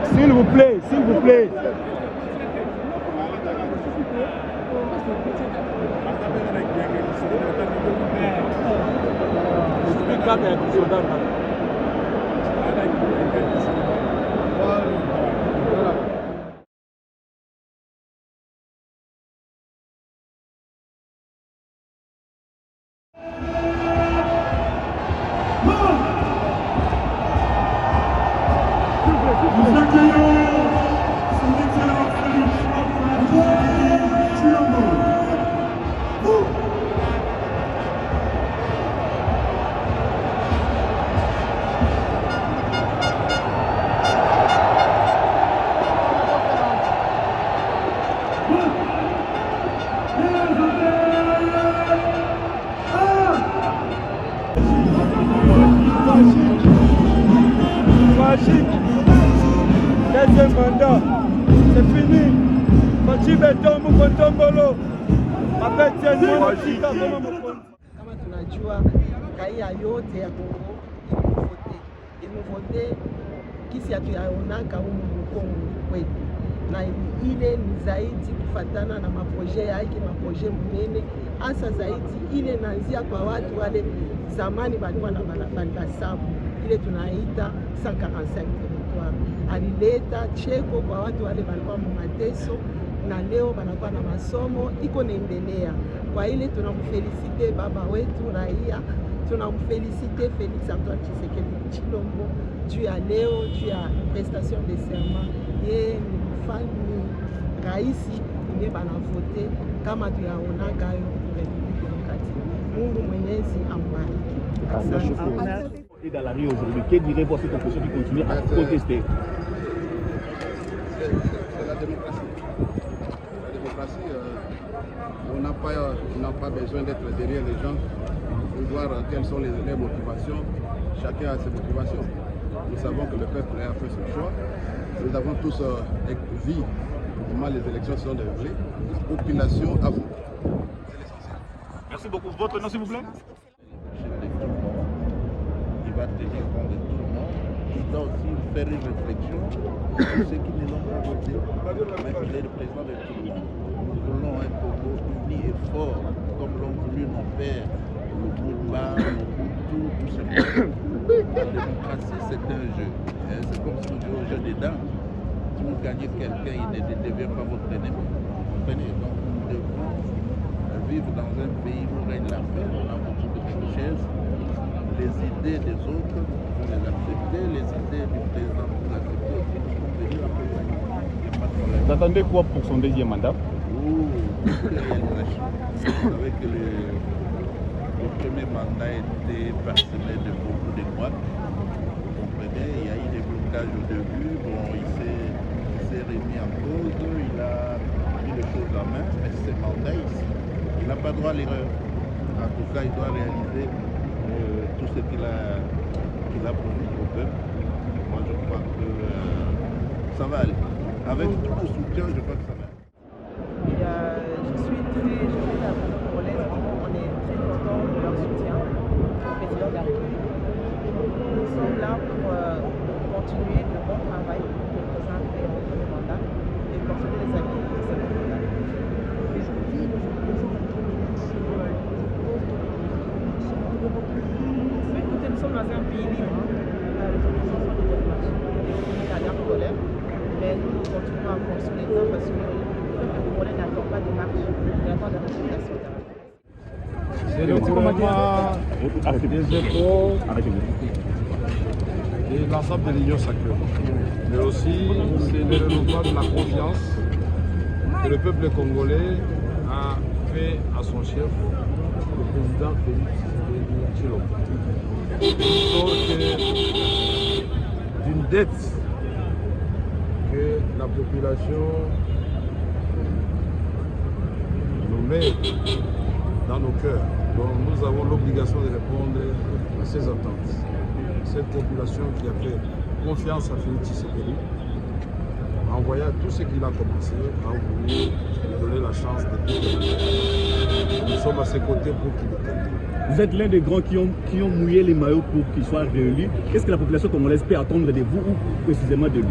S'il vous plaît, s'il vous plaît. Nous accueillons son excellence Félix Antoine Tshilombo. Magique. Deuxième mandat, c'est fini. Petit béton, Mukontombolo. Après, tiens, moi, je suis kama tunajua raia yote ya Kongo imuvote kisi hatuyaonaka humu Kongo kwetu, na ile ni zaidi kufatana na maproje yake, maproje mnene hasa zaidi ile naanzia kwa watu wale zamani walikuwa na balibasabu ile tunaita 145 territoire. Alileta cheko kwa watu wale walikuwa mu mateso na leo wanakuwa na masomo iko naendelea. Kwa ile tunamfelicite baba wetu raia, tunamfelicite Félix Antoine Tshisekedi Tshilombo juu ya leo, juu ya prestation de serment. Yeye ni mfalme raisi ndiye banavote kama tuyaonaka yo Republique Démocratique. Mungu Mwenyezi ambariki. Et dans la rue aujourd'hui, que dirait-vous à cette opposition qui continue à contester? C'est la démocratie. La démocratie, on n'a pas besoin d'être derrière les gens pour voir quelles sont les motivations. Chacun a ses motivations. Nous savons que le peuple a fait son choix. Nous avons tous vu comment les élections sont déroulées. La population a voté. C'est l'essentiel. Merci beaucoup. Votre nom, s'il vous plaît? Il va tenir compte de tout le monde. Il doit aussi faire une réflexion sur ceux qui ne l'ont pas voté. Mais il est le président de tout le monde. Nous voulons un Congo uni et fort, comme l'ont voulu nos pères, le Boulba, le Boutou, tout ce monde. La démocratie, c'est un jeu. C'est comme si vous jouez au jeu des dames. Si vous gagnez quelqu'un, il ne devient pas votre ennemi. Vous comprenez? Donc nous devons vivre dans un pays où règne la paix. On a beaucoup de richesses. Les idées des autres, vous les acceptez, les idées du président, vous les acceptez aussi, nous sommes venus accompagner. Il n'y a pas de problème. Vous attendez quoi pour son deuxième mandat? Vous savez que le premier mandat était parsemé de beaucoup de droites. Vous comprenez, il y a eu des blocages au début, bon, il s'est remis en cause, il a mis les choses en main, mais c'est mandat ici. Il n'a pas droit à l'erreur. En tout cas, il doit réaliser tout ce qu'il a promis au peuple. Moi, je crois que ça va aller. Avec tout le soutien, je crois que ça va aller. Je suis la congolaise, on est très content de leur soutien au président de la République. Nous sommes là pour continuer le bon travail que le président a fait en premier mandat et continuer les acquis de ce mandat. Écoutez, nous sommes dans un pays libre. Les oppositions sont des marchés. Il y a de colère, mais nous continuons à construire les temps parce que le peuple congolais n'attend pas de marche, il attend des résultats. C'est le gouvernement des efforts de l'ensemble de l'Union sacrée. Mais aussi, c'est le renouvellement de la confiance que le peuple congolais a fait à son chef, le président Félix Tshilombo. D'une dette que la population nous met dans nos cœurs. Donc nous avons l'obligation de répondre à ces attentes. Cette population qui a fait confiance à Félix Tshisekedi, en voyant tout ce qu'il a commencé, a voulu lui donner la chance de tout. Nous sommes à ses côtés pour qu'il le termine. Vous êtes l'un des grands qui ont mouillé les maillots pour qu'il soit réélu. Qu'est-ce que la population congolaise peut attendre de vous ou précisément de lui?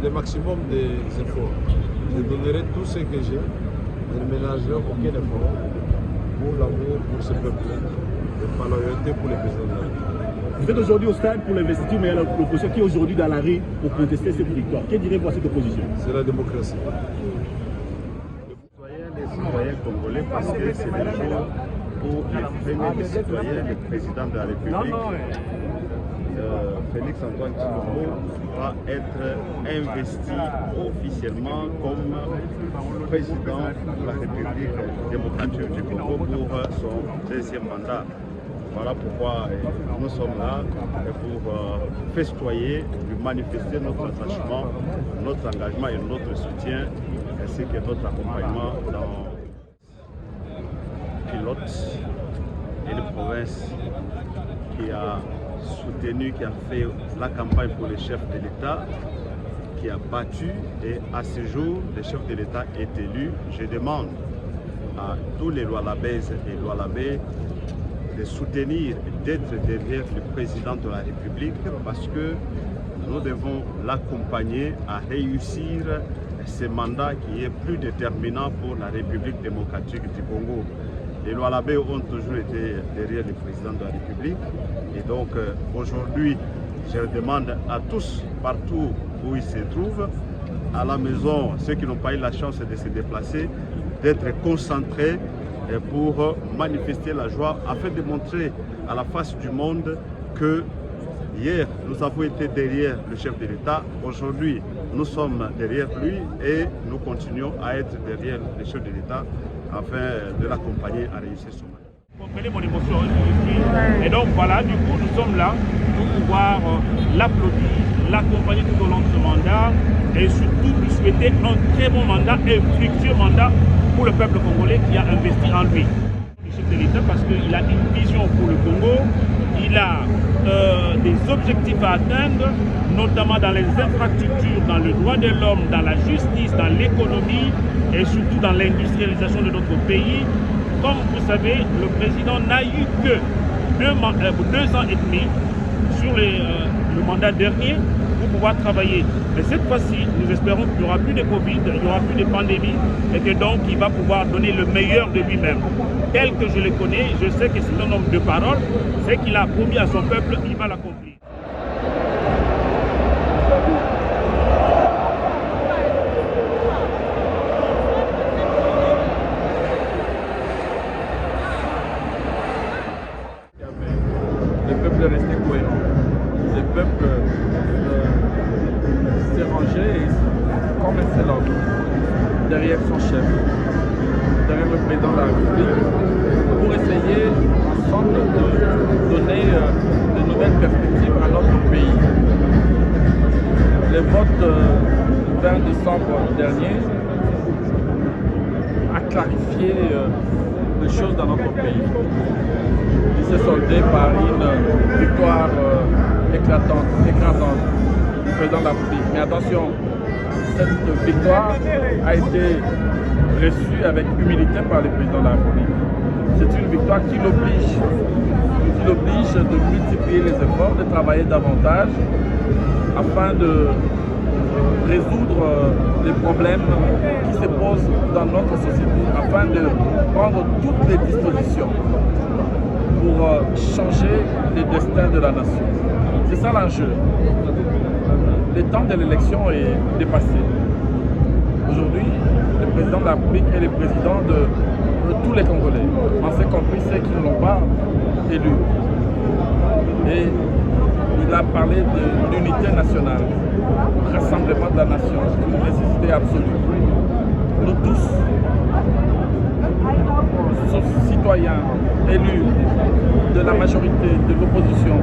Le maximum des efforts. Je donnerai tout ce que j'ai. Je ne ménagerai aucun effort pour l'amour pour ce peuple et par la loyauté pour les présidents de la République. Vous êtes aujourd'hui au stade pour l'investiture, mais il y a l'opposition qui est aujourd'hui dans la rue pour contester cette victoire. Que direz-vous à cette opposition? C'est la démocratie. Les citoyens congolais, parce que c'est le jour où les premiers citoyens, le président de la République, Félix Antoine Tshilombo, va être investi officiellement comme président de la République démocratique du Congo pour son deuxième mandat. Voilà pourquoi nous sommes là pour festoyer, manifester notre attachement, notre engagement et notre soutien, ainsi que notre accompagnement dans Pilote et les provinces qui a soutenu, qui a fait la campagne pour les chefs de l'État, qui a battu, et à ce jour, le chef de l'État est élu. Je demande à tous les Lualabaises et Lualabais de soutenir et d'être derrière le président de la République parce que nous devons l'accompagner à réussir ce mandat qui est plus déterminant pour la République démocratique du Congo. Les Lualabais ont toujours été derrière le président de la République et donc aujourd'hui je demande à tous, partout où ils se trouvent, à la maison, ceux qui n'ont pas eu la chance de se déplacer, d'être concentrés pour manifester la joie afin de montrer à la face du monde que hier nous avons été derrière le chef de l'État, aujourd'hui nous sommes derrière lui et nous continuons à être derrière le chef de l'État afin de l'accompagner à réussir son mandat. Vous comprenez mon émotion ici. Et donc voilà, du coup nous sommes là pour pouvoir l'applaudir, l'accompagner tout au long de ce mandat et surtout lui souhaiter un très bon mandat et fructueux mandat pour le peuple congolais qui a investi en lui. Le chef de l'État parce qu'il a une vision pour le Congo, il a des objectifs à atteindre, notamment dans les infrastructures, dans le droit de l'homme, dans la justice, dans l'économie et surtout dans l'industrialisation de notre pays. Comme vous savez, le président n'a eu que 2 ans et demi sur le mandat dernier pour pouvoir travailler. Mais cette fois-ci, nous espérons qu'il n'y aura plus de Covid, il n'y aura plus de pandémie et que donc il va pouvoir donner le meilleur de lui-même. Tel que je le connais, je sais que c'est un homme de parole, c'est qu'il a promis à son peuple, il va l'accomplir. Le peuple est resté cohérent. Le peuple s'est rangé comme un seul homme derrière son chef, derrière le président de la République, pour essayer ensemble de donner de nouvelles perspectives à notre pays. Le vote du 20 décembre dernier a clarifié les choses dans notre pays. Il s'est soldé par une victoire éclatante du président de la République. Mais attention, cette victoire a été reçue avec humilité par le président de la République. C'est une victoire qui l'oblige de multiplier les efforts, de travailler davantage afin de résoudre les problèmes qui se posent dans notre société, afin de prendre toutes les dispositions pour changer les destins de la nation. C'est ça l'enjeu. Le temps de l'élection est dépassé. Aujourd'hui, le président de la République est le président de tous les Congolais, en ce compris ceux qui ne l'ont pas élu. Et il a parlé de l'unité nationale, du rassemblement de la nation, c'est une nécessité absolue. Nous tous, sauf citoyens élus de la majorité, de l'opposition,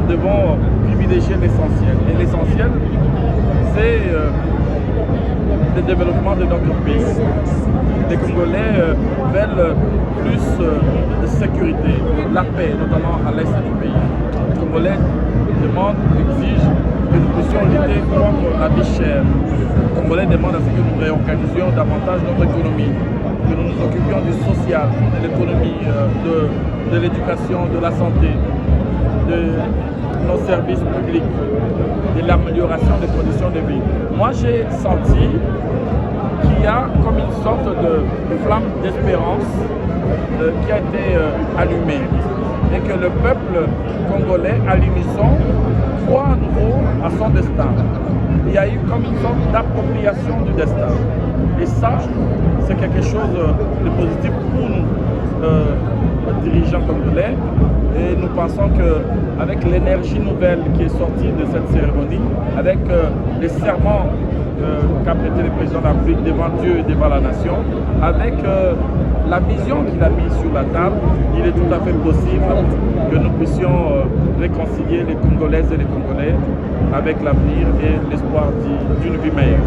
devons privilégier l'essentiel. Et l'essentiel, c'est le développement de notre pays. Les Congolais veulent plus de sécurité, la paix, notamment à l'est du pays. Les Congolais demandent, exigent que nous puissions lutter contre la vie chère. Les Congolais demandent à ce que nous réorganisions davantage notre économie, que nous nous occupions du social, de l'économie, de l'éducation, de la santé, de nos services publics, de l'amélioration des conditions de vie. Moi, j'ai senti qu'il y a comme une sorte de flamme d'espérance qui a été allumée et que le peuple congolais à l'unisson croit à nouveau à son destin. Il y a eu comme une sorte d'appropriation du destin. Et ça, c'est quelque chose de positif pour nous, dirigeants congolais. Et nous pensons qu'avec l'énergie nouvelle qui est sortie de cette cérémonie, avec les serments qu'a prêté le président de la République devant Dieu et devant la nation, avec la vision qu'il a mise sur la table, il est tout à fait possible que nous puissions réconcilier les Congolaises et les Congolais avec l'avenir et l'espoir d'une vie meilleure.